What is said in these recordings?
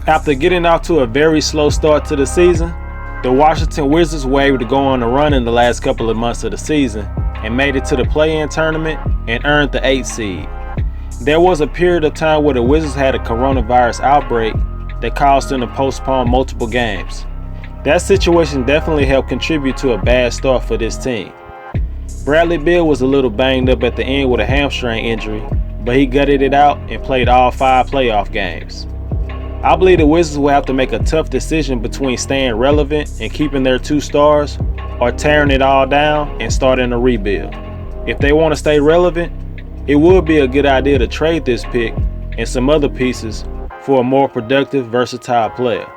After getting off to a very slow start to the season, the Washington Wizards were able to go on a run in the last couple of months of the season and made it to the play-in tournament and earned the 8th seed. There was a period of time where the Wizards had a coronavirus outbreak that caused them to postpone multiple games. That situation definitely helped contribute to a bad start for this team. Bradley Beal was a little banged up at the end with a hamstring injury, but he gutted it out and played all 5 playoff games. I believe the Wizards will have to make a tough decision between staying relevant and keeping their 2 stars or tearing it all down and starting a rebuild. If they want to stay relevant, it would be a good idea to trade this pick and some other pieces for a more productive, versatile player.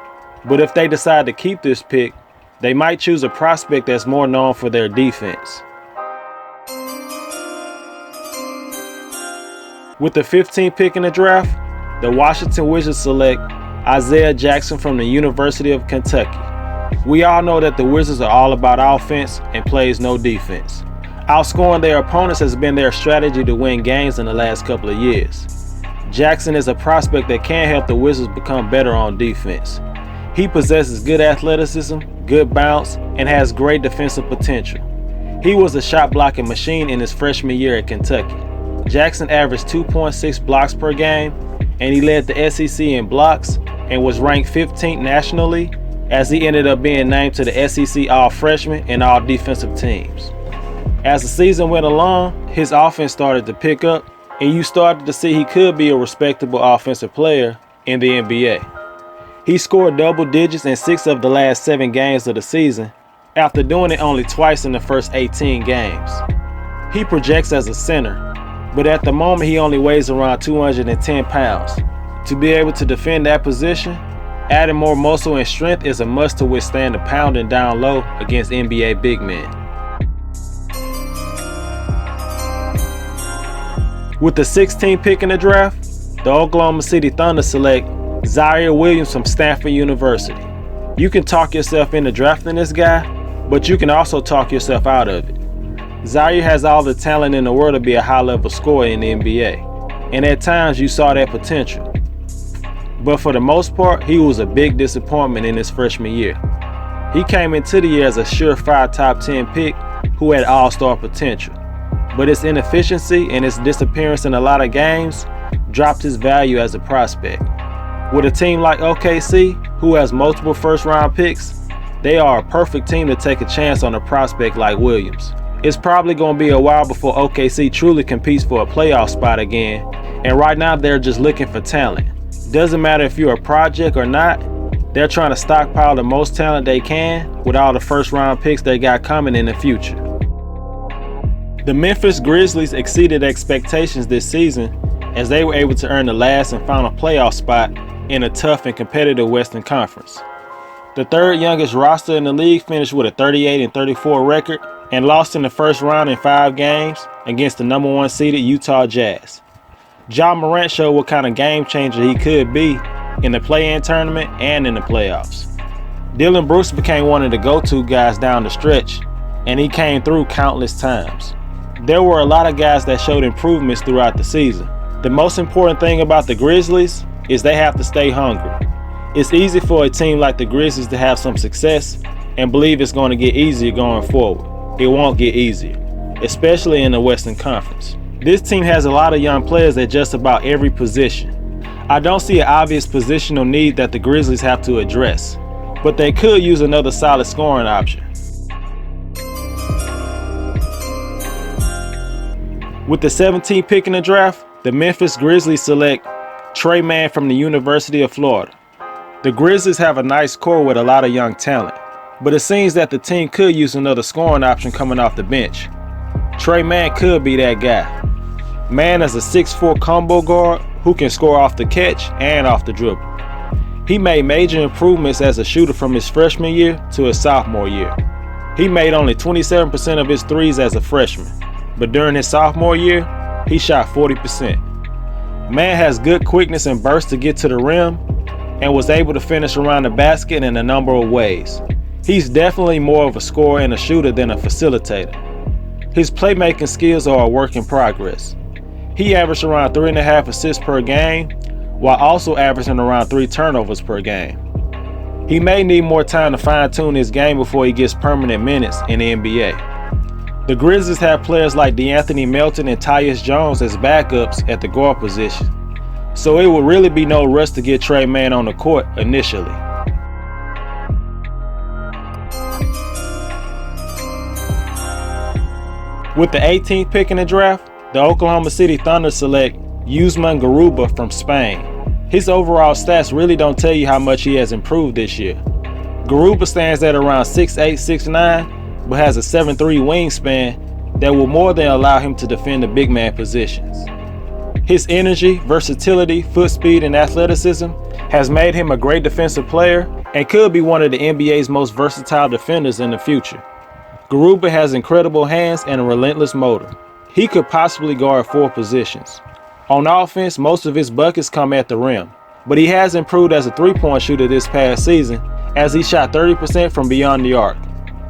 But if they decide to keep this pick, they might choose a prospect that's more known for their defense. With the 15th pick in the draft, the Washington Wizards select Isaiah Jackson from the University of Kentucky. We all know that the Wizards are all about offense and plays no defense. Outscoring their opponents has been their strategy to win games in the last couple of years. Jackson is a prospect that can help the Wizards become better on defense. He possesses good athleticism, good bounce, and has great defensive potential. He was a shot blocking machine in his freshman year at Kentucky. Jackson averaged 2.6 blocks per game, and he led the SEC in blocks and was ranked 15th nationally, as he ended up being named to the SEC All-Freshman and All-Defensive teams. As the season went along, his offense started to pick up, and you started to see he could be a respectable offensive player in the NBA. He scored double digits in 6 of the last 7 games of the season, after doing it only twice in the first 18 games. He projects as a center, but at the moment he only weighs around 210 pounds. To be able to defend that position, adding more muscle and strength is a must to withstand the pounding down low against NBA big men. With the 16th pick in the draft, the Oklahoma City Thunder select Ziaire Williams from Stanford University. You can talk yourself into drafting this guy, but you can also talk yourself out of it. Ziaire has all the talent in the world to be a high-level scorer in the NBA, and at times you saw that potential. But for the most part, he was a big disappointment in his freshman year. He came into the year as a surefire top 10 pick who had all-star potential, but his inefficiency and his disappearance in a lot of games dropped his value as a prospect. With a team like OKC, who has multiple first-round picks, they are a perfect team to take a chance on a prospect like Williams. It's probably going to be a while before OKC truly competes for a playoff spot again, and right now they're just looking for talent. Doesn't matter if you're a project or not, they're trying to stockpile the most talent they can with all the first-round picks they got coming in the future. The Memphis Grizzlies exceeded expectations this season as they were able to earn the last and final playoff spot in a tough and competitive Western Conference. The third youngest roster in the league finished with a 38-34 record and lost in the first round in 5 games against the number 1 seeded Utah Jazz. Ja Morant showed what kind of game changer he could be in the play-in tournament and in the playoffs. Dillon Brooks became one of the go-to guys down the stretch, and he came through countless times. There were a lot of guys that showed improvements throughout the season. The most important thing about the Grizzlies is they have to stay hungry. It's easy for a team like the Grizzlies to have some success and believe it's going to get easier going forward. It won't get easier, especially in the Western Conference. This team has a lot of young players at just about every position. I don't see an obvious positional need that the Grizzlies have to address, but they could use another solid scoring option. With the 17th pick in the draft, the Memphis Grizzlies select Trey Mann from the University of Florida. The Grizzlies have a nice core with a lot of young talent, but it seems that the team could use another scoring option coming off the bench. Trey Mann could be that guy. Mann is a 6'4" combo guard who can score off the catch and off the dribble. He made major improvements as a shooter from his freshman year to his sophomore year. He made only 27% of his threes as a freshman, but during his sophomore year, he shot 40%. Mann has good quickness and burst to get to the rim and was able to finish around the basket in a number of ways. He's definitely more of a scorer and a shooter than a facilitator. His playmaking skills are a work in progress. He averaged around 3.5 assists per game, while also averaging around 3 turnovers per game. He may need more time to fine-tune his game before he gets permanent minutes in the NBA. The Grizzlies have players like DeAnthony Melton and Tyus Jones as backups at the guard position, so it would really be no rush to get Trey Mann on the court initially. With the 18th pick in the draft, the Oklahoma City Thunder select Usman Garuba from Spain. His overall stats really don't tell you how much he has improved this year. Garuba stands at around 6'8", 6'9", but has a 7'3" wingspan that will more than allow him to defend the big man positions. His energy, versatility, foot speed, and athleticism has made him a great defensive player and could be one of the NBA's most versatile defenders in the future. Garuba has incredible hands and a relentless motor. He could possibly guard 4 positions. On offense, most of his buckets come at the rim, but he has improved as a three-point shooter this past season as he shot 30% from beyond the arc.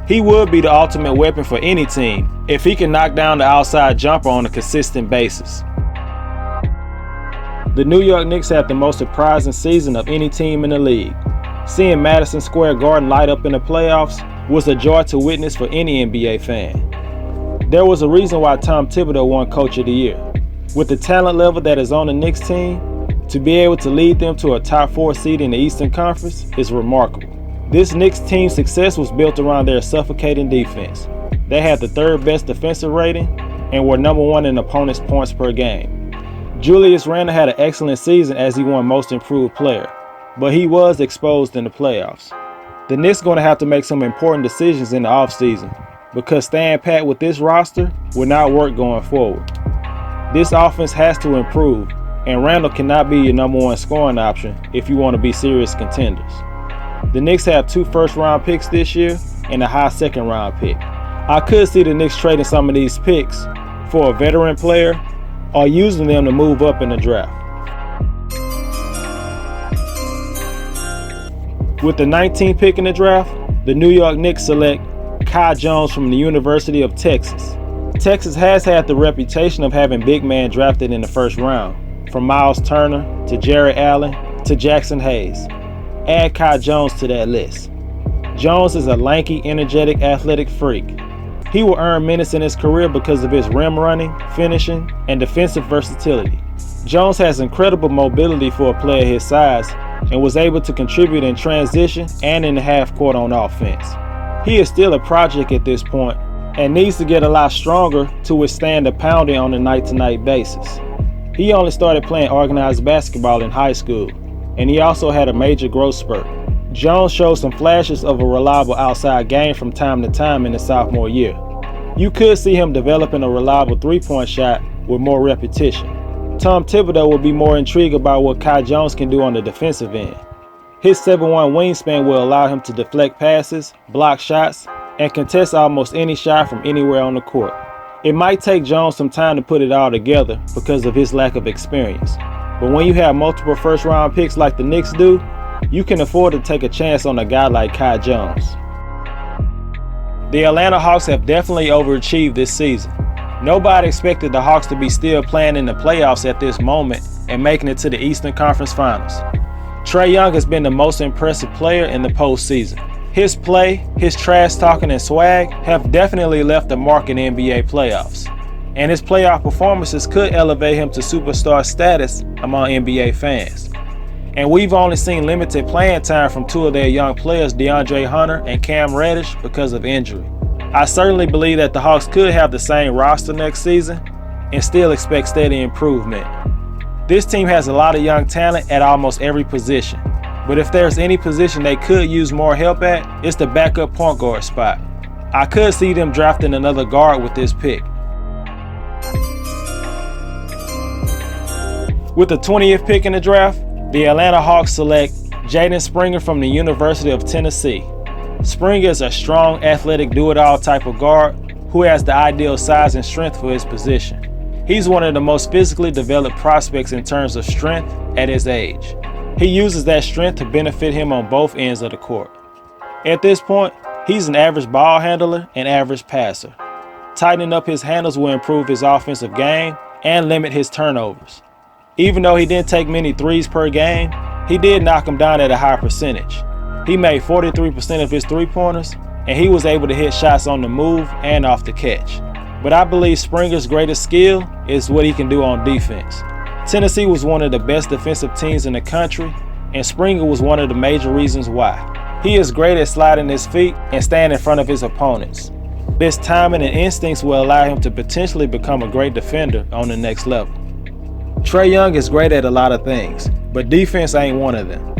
He would be the ultimate weapon for any team if he can knock down the outside jumper on a consistent basis. The New York Knicks have the most surprising season of any team in the league. Seeing Madison Square Garden light up in the playoffs was a joy to witness for any NBA fan. There was a reason why Tom Thibodeau won Coach of the Year. With the talent level that is on the Knicks team, to be able to lead them to a top 4 seed in the Eastern Conference is remarkable. This Knicks team's success was built around their suffocating defense. They had the 3rd best defensive rating and were number 1 in opponents' points per game. Julius Randle had an excellent season as he won Most Improved Player, but he was exposed in the playoffs. The Knicks are going to have to make some important decisions in the offseason because staying pat with this roster will not work going forward. This offense has to improve, and Randle cannot be your number 1 scoring option if you want to be serious contenders. The Knicks have 2 first-round picks this year and a high second-round pick. I could see the Knicks trading some of these picks for a veteran player or using them to move up in the draft. With the 19th pick in the draft, the New York Knicks select Kai Jones from the University of Texas. Texas has had the reputation of having big men drafted in the first round, from Miles Turner to Jared Allen to Jackson Hayes. Add Kai Jones to that list. Jones is a lanky, energetic, athletic freak. He will earn minutes in his career because of his rim running, finishing, and defensive versatility. Jones has incredible mobility for a player his size and was able to contribute in transition and in the half court on offense. He is still a project at this point and needs to get a lot stronger to withstand the pounding on a night-to-night basis. He only started playing organized basketball in high school, and he also had a major growth spurt. Jones showed some flashes of a reliable outside game from time to time in his sophomore year. You could see him developing a reliable three-point shot with more repetition. Tom Thibodeau will be more intrigued about what Kai Jones can do on the defensive end. His 7'1" wingspan will allow him to deflect passes, block shots, and contest almost any shot from anywhere on the court. It might take Jones some time to put it all together because of his lack of experience. But when you have multiple first-round picks like the Knicks do, you can afford to take a chance on a guy like Kai Jones. The Atlanta Hawks have definitely overachieved this season. Nobody expected the Hawks to be still playing in the playoffs at this moment and making it to the Eastern Conference Finals. Trae Young has been the most impressive player in the postseason. His play, his trash talking, and swag have definitely left a mark in the NBA playoffs. And his playoff performances could elevate him to superstar status among NBA fans. And we've only seen limited playing time from 2 of their young players, DeAndre Hunter and Cam Reddish, because of injury. I certainly believe that the Hawks could have the same roster next season and still expect steady improvement. This team has a lot of young talent at almost every position. But if there's any position they could use more help at, it's the backup point guard spot. I could see them drafting another guard with this pick. With the 20th pick in the draft, the Atlanta Hawks select Jaden Springer from the University of Tennessee. Springer is a strong, athletic, do-it-all type of guard who has the ideal size and strength for his position. He's one of the most physically developed prospects in terms of strength at his age. He uses that strength to benefit him on both ends of the court. At this point, he's an average ball handler and average passer. Tightening up his handles will improve his offensive game and limit his turnovers. Even though he didn't take many threes per game, he did knock them down at a high percentage. He made 43% of his three-pointers, and he was able to hit shots on the move and off the catch. But I believe Springer's greatest skill is what he can do on defense. Tennessee was one of the best defensive teams in the country, and Springer was one of the major reasons why. He is great at sliding his feet and staying in front of his opponents. This timing and instincts will allow him to potentially become a great defender on the next level. Trae Young is great at a lot of things, but defense ain't one of them.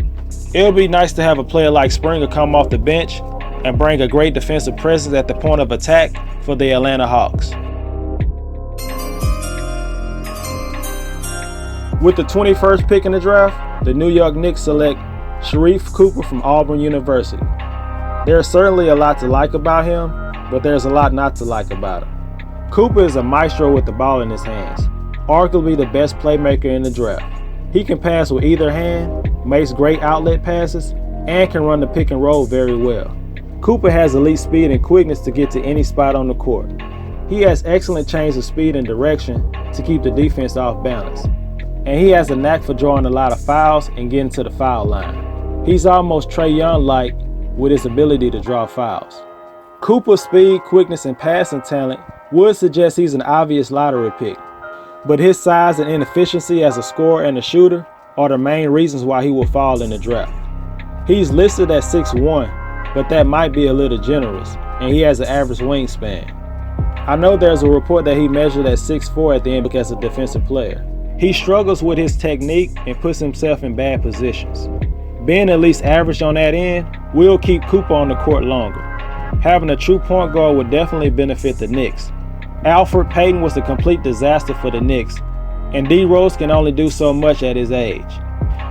It'll be nice to have a player like Springer come off the bench and bring a great defensive presence at the point of attack for the Atlanta Hawks. With the 21st pick in the draft, the New York Knicks select Sharife Cooper from Auburn University. There's certainly a lot to like about him, but there's a lot not to like about him. Cooper is a maestro with the ball in his hands, arguably the best playmaker in the draft. He can pass with either hand, makes great outlet passes, and can run the pick and roll very well. Cooper has elite speed and quickness to get to any spot on the court. He has excellent change of speed and direction to keep the defense off balance. And he has a knack for drawing a lot of fouls and getting to the foul line. He's almost Trae Young-like with his ability to draw fouls. Cooper's speed, quickness, and passing talent would suggest he's an obvious lottery pick, but his size and inefficiency as a scorer and a shooter are the main reasons why he will fall in the draft. He's listed at 6'1", but that might be a little generous, and he has an average wingspan. I know there's a report that he measured at 6'4" at the end as a defensive player. He struggles with his technique and puts himself in bad positions. Being at least average on that end will keep Cooper on the court longer. Having a true point guard would definitely benefit the Knicks. Alfred Payton was a complete disaster for the Knicks, and D. Rose can only do so much at his age.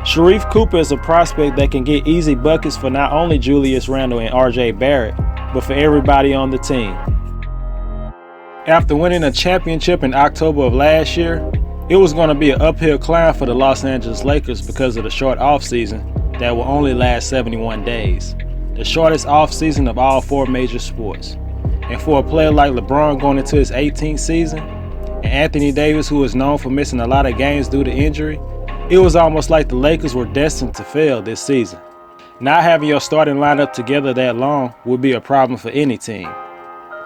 Sharife Cooper is a prospect that can get easy buckets for not only Julius Randle and R.J. Barrett, but for everybody on the team. After winning a championship in October of last year, it was going to be an uphill climb for the Los Angeles Lakers because of the short offseason that will only last 71 days, the shortest offseason of all 4 major sports. And for a player like LeBron going into his 18th season, and Anthony Davis, who is known for missing a lot of games due to injury, it was almost like the Lakers were destined to fail this season. Not having your starting lineup together that long would be a problem for any team.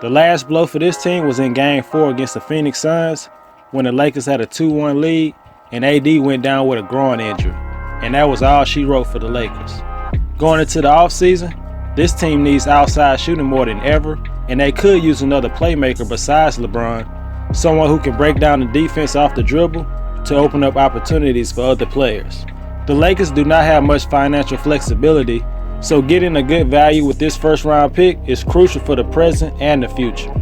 The last blow for this team was in Game 4 against the Phoenix Suns when the Lakers had a 2-1 lead and AD went down with a groin injury, and that was all she wrote for the Lakers. Going into the offseason, this team needs outside shooting more than ever, and they could use another playmaker besides LeBron, someone who can break down the defense off the dribble to open up opportunities for other players. The Lakers do not have much financial flexibility, so getting a good value with this first-round pick is crucial for the present and the future.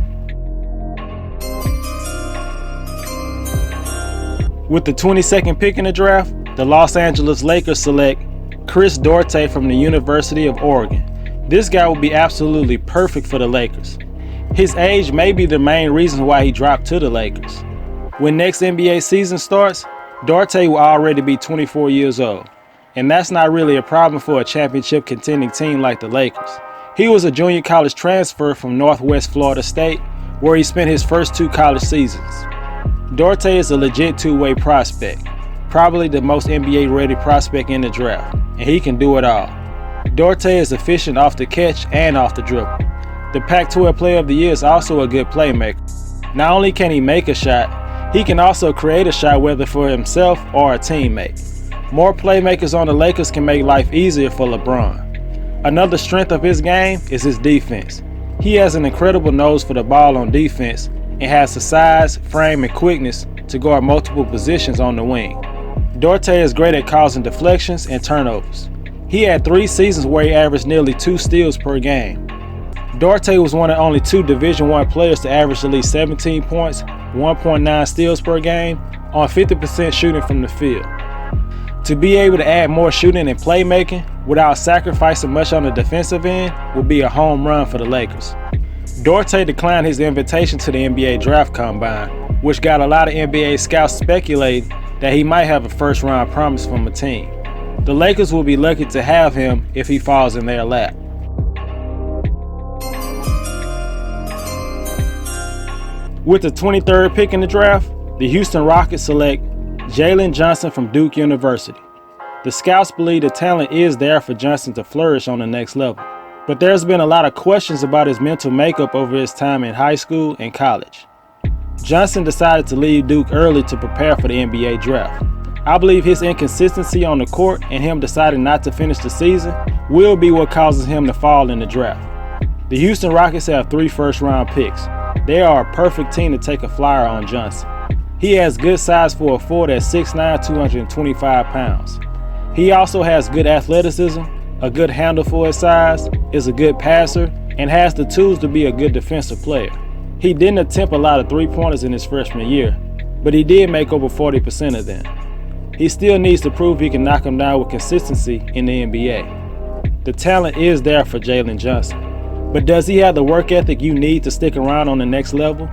With the 22nd pick in the draft, the Los Angeles Lakers select Chris Duarte from the University of Oregon. This guy will be absolutely perfect for the Lakers. His age may be the main reason why he dropped to the Lakers. When next NBA season starts, Duarte will already be 24 years old, and that's not really a problem for a championship contending team like the Lakers. He was a junior college transfer from Northwest Florida State, where he spent his first 2 college seasons. Duarte is a legit two-way prospect, probably the most NBA-ready prospect in the draft, and he can do it all. Duarte is efficient off the catch and off the dribble. The Pac-12 Player of the Year is also a good playmaker. Not only can he make a shot, he can also create a shot, whether for himself or a teammate. More playmakers on the Lakers can make life easier for LeBron. Another strength of his game is his defense. He has an incredible nose for the ball on defense and has the size, frame, and quickness to guard multiple positions on the wing. Duarte is great at causing deflections and turnovers. He had 3 seasons where he averaged nearly 2 steals per game. Duarte was one of only 2 Division I players to average at least 17 points, 1.9 steals per game on 50% shooting from the field. To be able to add more shooting and playmaking without sacrificing much on the defensive end would be a home run for the Lakers. Duarte declined his invitation to the NBA Draft Combine, which got a lot of NBA scouts speculating that he might have a first-round promise from a team. The Lakers will be lucky to have him if he falls in their lap. With the 23rd pick in the draft, the Houston Rockets select Jalen Johnson from Duke University. The scouts believe the talent is there for Johnson to flourish on the next level, but there's been a lot of questions about his mental makeup over his time in high school and college. Johnson decided to leave Duke early to prepare for the NBA draft. I believe his inconsistency on the court and him deciding not to finish the season will be what causes him to fall in the draft. The Houston Rockets have 3 first-round picks. They are a perfect team to take a flyer on Johnson. He has good size for a forward at 6'9", 225 pounds. He also has good athleticism, a good handle for his size, is a good passer, and has the tools to be a good defensive player. He didn't attempt a lot of three-pointers in his freshman year, but he did make over 40% of them. He still needs to prove he can knock them down with consistency in the NBA. The talent is there for Jalen Johnson, but does he have the work ethic you need to stick around on the next level?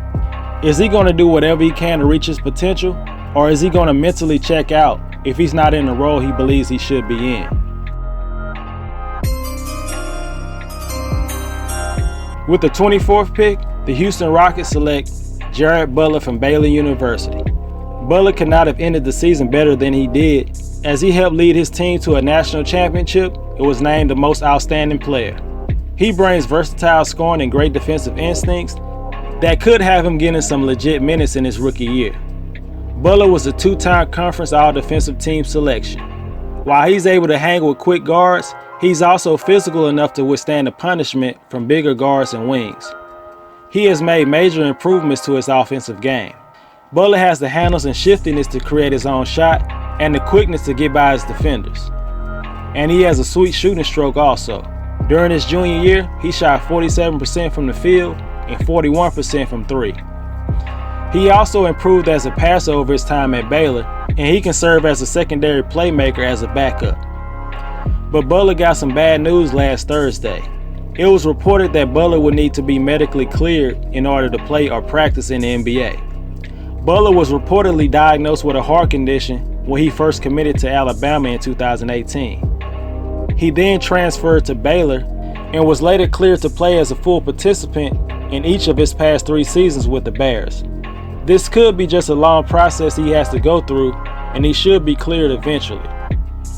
Is he going to do whatever he can to reach his potential, or is he going to mentally check out if he's not in the role he believes he should be in? With the 24th pick, the Houston Rockets select Jared Butler from Baylor University. Butler could not have ended the season better than he did, as he helped lead his team to a national championship and was named the most outstanding player. He brings versatile scoring and great defensive instincts that could have him getting some legit minutes in his rookie year. Butler was a 2-time conference all-defensive team selection. While he's able to hang with quick guards, he's also physical enough to withstand the punishment from bigger guards and wings. He has made major improvements to his offensive game. Butler has the handles and shiftiness to create his own shot and the quickness to get by his defenders. And he has a sweet shooting stroke also. During his junior year, he shot 47% from the field and 41% from 3. He also improved as a passer over his time at Baylor, and he can serve as a secondary playmaker as a backup. But Butler got some bad news last Thursday. It was reported that Butler would need to be medically cleared in order to play or practice in the NBA. Butler was reportedly diagnosed with a heart condition when he first committed to Alabama in 2018. He then transferred to Baylor and was later cleared to play as a full participant in each of his past 3 seasons with the Bears. This could be just a long process he has to go through, and he should be cleared eventually.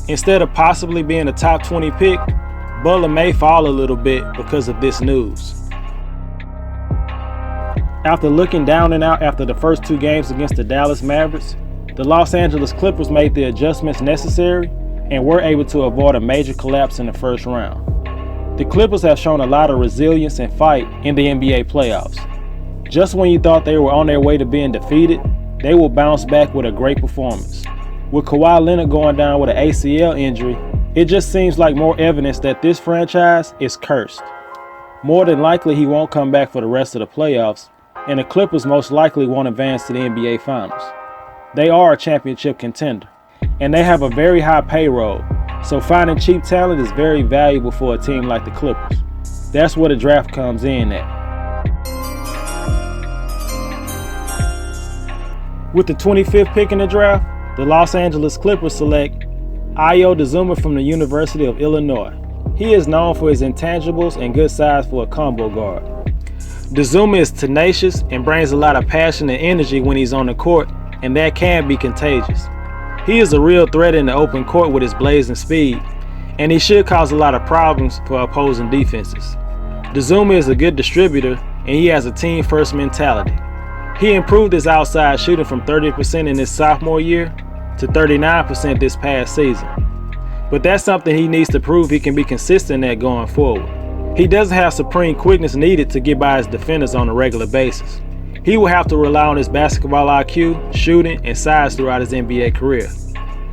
Instead of possibly being a top 20 pick, Butler may fall a little bit because of this news. After looking down and out after the first 2 games against the Dallas Mavericks, the Los Angeles Clippers made the adjustments necessary and were able to avoid a major collapse in the first round. The Clippers have shown a lot of resilience and fight in the NBA playoffs. Just when you thought they were on their way to being defeated, they will bounce back with a great performance. With Kawhi Leonard going down with an ACL injury, it just seems like more evidence that this franchise is cursed. More than likely, he won't come back for the rest of the playoffs, and the Clippers most likely won't advance to the NBA Finals. They are a championship contender, and they have a very high payroll, so finding cheap talent is very valuable for a team like the Clippers. That's where the draft comes in at. With the 25th pick in the draft, the Los Angeles Clippers select Ayo Dosunmu from the University of Illinois. He is known for his intangibles and good size for a combo guard. Dosunmu is tenacious and brings a lot of passion and energy when he's on the court, and that can be contagious. He is a real threat in the open court with his blazing speed, and he should cause a lot of problems for opposing defenses. Dosunmu is a good distributor, and he has a team-first mentality. He improved his outside shooting from 30% in his sophomore year to 39% this past season. But that's something he needs to prove he can be consistent at going forward. He doesn't have supreme quickness needed to get by his defenders on a regular basis. He will have to rely on his basketball IQ, shooting, and size throughout his NBA career.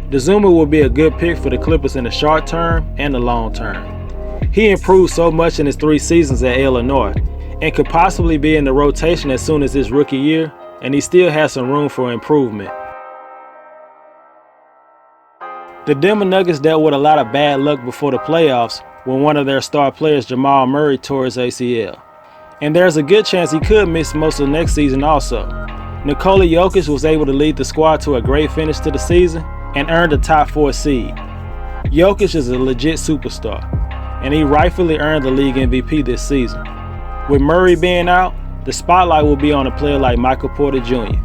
Dosunmu will be a good pick for the Clippers in the short term and the long term. He improved so much in his 3 seasons at Illinois and could possibly be in the rotation as soon as his rookie year, and he still has some room for improvement. The Denver Nuggets dealt with a lot of bad luck before the playoffs when one of their star players, Jamal Murray, tore his ACL. And there's a good chance he could miss most of next season also. Nikola Jokic was able to lead the squad to a great finish to the season and earned a top 4 seed. Jokic is a legit superstar, and he rightfully earned the league MVP this season. With Murray being out, the spotlight will be on a player like Michael Porter Jr.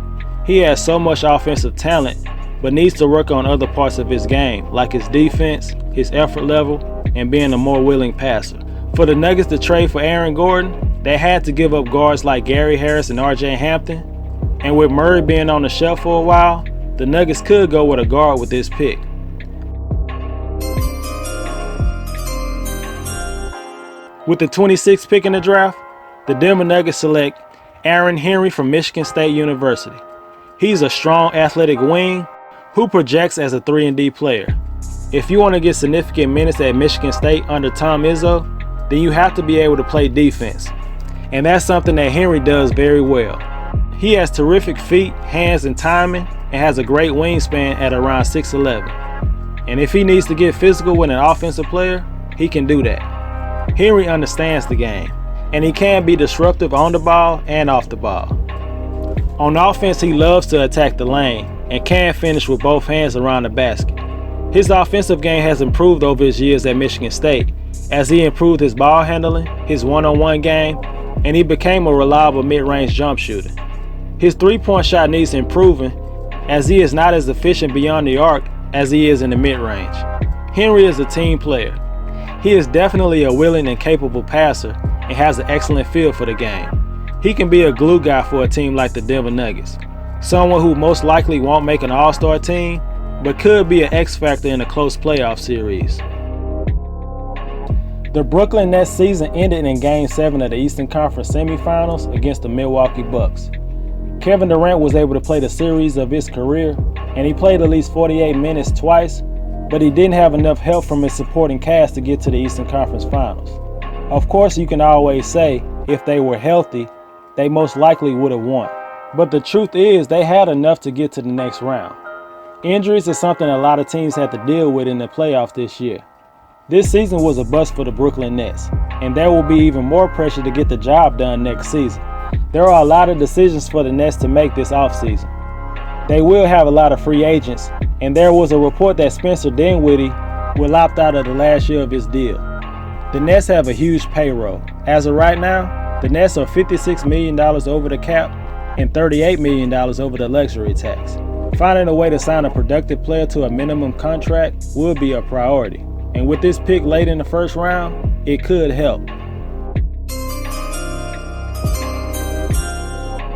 He has so much offensive talent, but needs to work on other parts of his game, like his defense, his effort level, and being a more willing passer. For the Nuggets to trade for Aaron Gordon, they had to give up guards like Gary Harris and RJ Hampton, and with Murray being on the shelf for a while, the Nuggets could go with a guard with this pick. With the 26th pick in the draft, the Denver Nuggets select Aaron Henry from Michigan State University. He's a strong athletic wing who projects as a 3-and-D player. If you want to get significant minutes at Michigan State under Tom Izzo, then you have to be able to play defense. And that's something that Henry does very well. He has terrific feet, hands, and timing, and has a great wingspan at around 6'11". And if he needs to get physical with an offensive player, he can do that. Henry understands the game, and he can be disruptive on the ball and off the ball. On offense, he loves to attack the lane and can finish with both hands around the basket. His offensive game has improved over his years at Michigan State as he improved his ball handling, his one-on-one game, and he became a reliable mid-range jump shooter. His three-point shot needs improving as he is not as efficient beyond the arc as he is in the mid-range. Henry is a team player. He is definitely a willing and capable passer and has an excellent feel for the game. He can be a glue guy for a team like the Denver Nuggets, someone who most likely won't make an all-star team, but could be an X-factor in a close playoff series. The Brooklyn Nets season ended in Game 7 of the Eastern Conference semifinals against the Milwaukee Bucks. Kevin Durant was able to play the series of his career, and he played at least 48 minutes twice, but he didn't have enough help from his supporting cast to get to the Eastern Conference Finals. Of course, you can always say, if they were healthy, they most likely would have won. But the truth is, they had enough to get to the next round. Injuries is something a lot of teams had to deal with in the playoffs this year. This season was a bust for the Brooklyn Nets, and there will be even more pressure to get the job done next season. There are a lot of decisions for the Nets to make this offseason. They will have a lot of free agents, and there was a report that Spencer Dinwiddie will opt out of the last year of his deal. The Nets have a huge payroll. As of right now, the Nets are $56 million over the cap and $38 million over the luxury tax. Finding a way to sign a productive player to a minimum contract will be a priority. And with this pick late in the first round, it could help.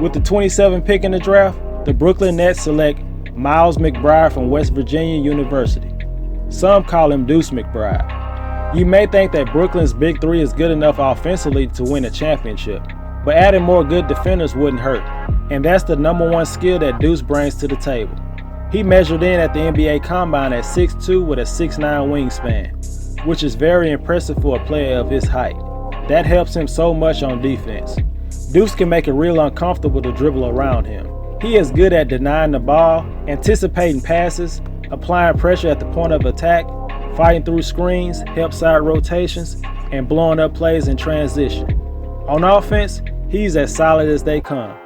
With the 27th pick in the draft, the Brooklyn Nets select Miles McBride from West Virginia University. Some call him Deuce McBride. You may think that Brooklyn's Big Three is good enough offensively to win a championship, but adding more good defenders wouldn't hurt, and that's the number one skill that Deuce brings to the table. He measured in at the NBA Combine at 6'2" with a 6'9" wingspan, which is very impressive for a player of his height. That helps him so much on defense. Deuce can make it real uncomfortable to dribble around him. He is good at denying the ball, anticipating passes, applying pressure at the point of attack, fighting through screens, help side rotations, and blowing up plays in transition. On offense, he's as solid as they come.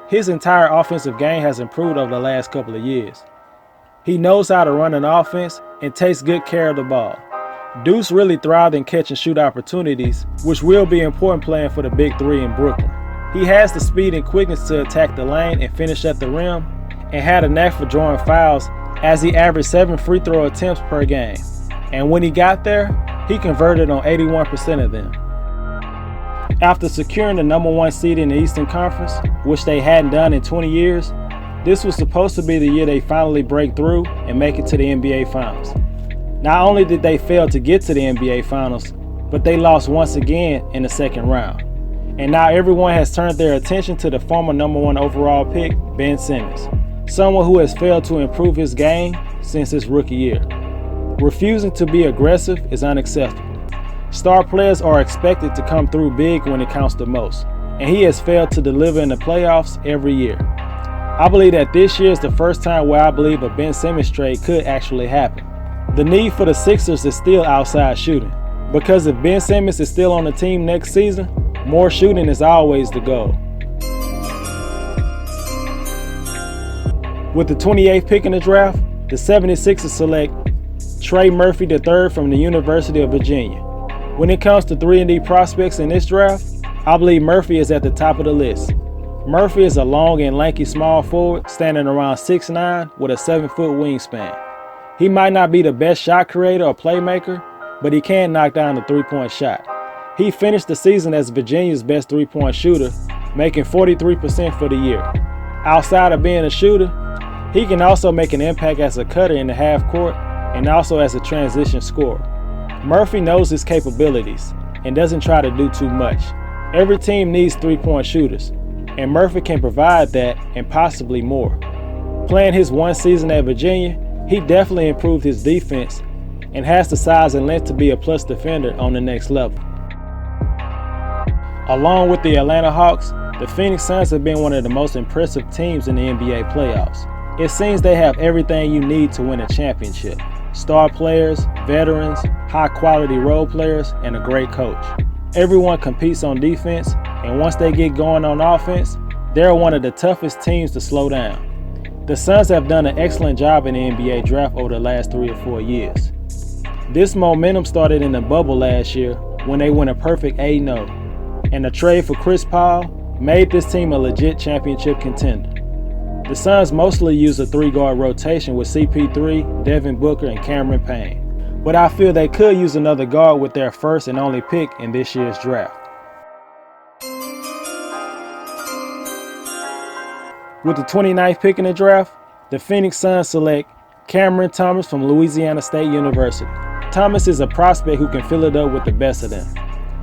His entire offensive game has improved over the last couple of years. He knows how to run an offense and takes good care of the ball. Deuce really thrived in catch and shoot opportunities, which will be important playing for the Big Three in Brooklyn. He has the speed and quickness to attack the lane and finish at the rim, and had a knack for drawing fouls as he averaged 7 free throw attempts per game. And when he got there, he converted on 81% of them. After securing the number one seed in the Eastern Conference, which they hadn't done in 20 years, this was supposed to be the year they finally break through and make it to the NBA Finals. Not only did they fail to get to the NBA Finals, but they lost once again in the second round. And now everyone has turned their attention to the former number one overall pick, Ben Simmons, someone who has failed to improve his game since his rookie year. Refusing to be aggressive is unacceptable. Star players are expected to come through big when it counts the most, and he has failed to deliver in the playoffs every year. I believe that this year is the first time where I believe a Ben Simmons trade could actually happen. The need for the Sixers is still outside shooting, because if Ben Simmons is still on the team next season, more shooting is always the goal. With the 28th pick in the draft, the 76ers select Trey Murphy III from the University of Virginia. When it comes to 3-and-D prospects in this draft, I believe Murphy is at the top of the list. Murphy is a long and lanky small forward standing around 6'9" with a 7-foot wingspan. He might not be the best shot creator or playmaker, but he can knock down the three-point shot. He finished the season as Virginia's best three-point shooter, making 43% for the year. Outside of being a shooter, he can also make an impact as a cutter in the half court and also as a transition scorer. Murphy knows his capabilities and doesn't try to do too much. Every team needs three-point shooters, and Murphy can provide that and possibly more. Playing his one season at Virginia, he definitely improved his defense and has the size and length to be a plus defender on the next level. Along with the Atlanta Hawks, the Phoenix Suns have been one of the most impressive teams in the NBA playoffs. It seems they have everything you need to win a championship. Star players, veterans, high-quality role players, and a great coach. Everyone competes on defense, and once they get going on offense, they're one of the toughest teams to slow down. The Suns have done an excellent job in the NBA draft over the last 3 or 4 years. This momentum started in the bubble last year when they went a perfect 8-0, and the trade for Chris Paul made this team a legit championship contender. The Suns mostly use a 3-guard rotation with CP3, Devin Booker, and Cameron Payne, but I feel they could use another guard with their first and only pick in this year's draft. With the 29th pick in the draft, the Phoenix Suns select Cameron Thomas from Louisiana State University. Thomas is a prospect who can fill it up with the best of them.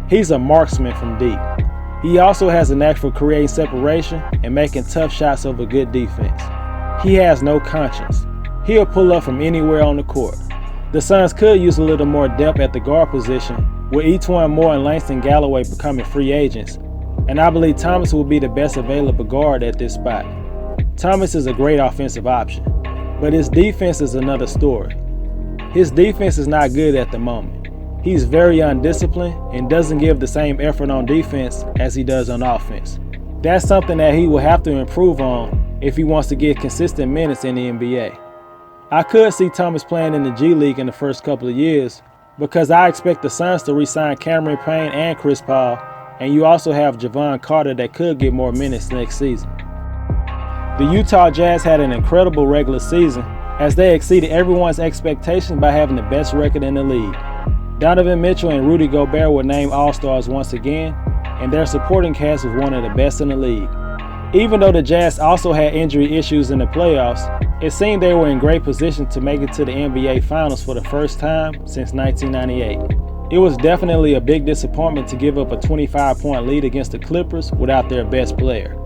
He's a marksman from deep. He also has a knack for creating separation and making tough shots over good defense. He has no conscience. He'll pull up from anywhere on the court. The Suns could use a little more depth at the guard position, with Etuan Moore and Langston Galloway becoming free agents, and I believe Thomas will be the best available guard at this spot. Thomas is a great offensive option, but his defense is another story. His defense is not good at the moment. He's very undisciplined and doesn't give the same effort on defense as he does on offense. That's something that he will have to improve on if he wants to get consistent minutes in the NBA. I could see Thomas playing in the G League in the first couple of years because I expect the Suns to re-sign Cameron Payne and Chris Paul, and you also have Javon Carter that could get more minutes next season. The Utah Jazz had an incredible regular season as they exceeded everyone's expectations by having the best record in the league. Donovan Mitchell and Rudy Gobert were named All-Stars once again, and their supporting cast was one of the best in the league. Even though the Jazz also had injury issues in the playoffs, it seemed they were in great position to make it to the NBA Finals for the first time since 1998. It was definitely a big disappointment to give up a 25-point lead against the Clippers without their best player.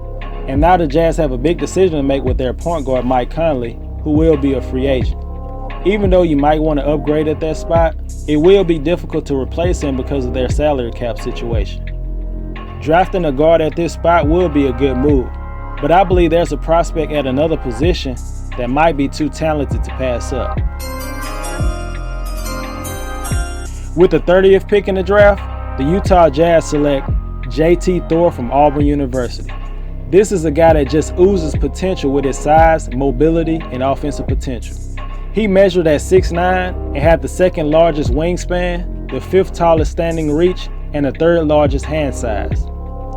And now the Jazz have a big decision to make with their point guard Mike Conley, who will be a free agent. Even though you might want to upgrade at that spot, it will be difficult to replace him because of their salary cap situation. Drafting a guard at this spot would be a good move, but I believe there's a prospect at another position that might be too talented to pass up. With the 30th pick in the draft, the Utah Jazz select JT Thor from Auburn University. This is a guy that just oozes potential with his size, mobility, and offensive potential. He measured at 6'9" and had the second largest wingspan, the 5th tallest standing reach, and the 3rd largest hand size.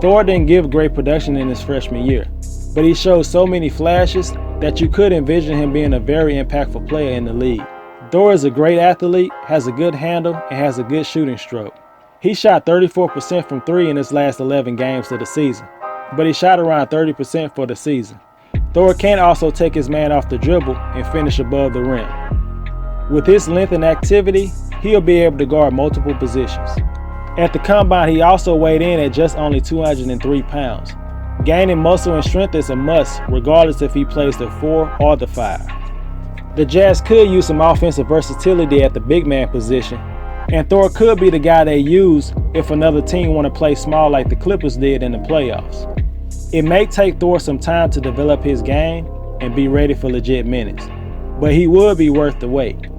Thor didn't give great production in his freshman year, but he showed so many flashes that you could envision him being a very impactful player in the league. Thor is a great athlete, has a good handle, and has a good shooting stroke. He shot 34% from 3 in his last 11 games of the season, but he shot around 30% for the season. Thor can also take his man off the dribble and finish above the rim. With his length and activity, he'll be able to guard multiple positions. At the combine, he also weighed in at just only 203 pounds. Gaining muscle and strength is a must, regardless if he plays the 4 or the 5. The Jazz could use some offensive versatility at the big man position, and Thor could be the guy they use if another team want to play small like the Clippers did in the playoffs. It may take Thor some time to develop his game and be ready for legit minutes, but he would be worth the wait.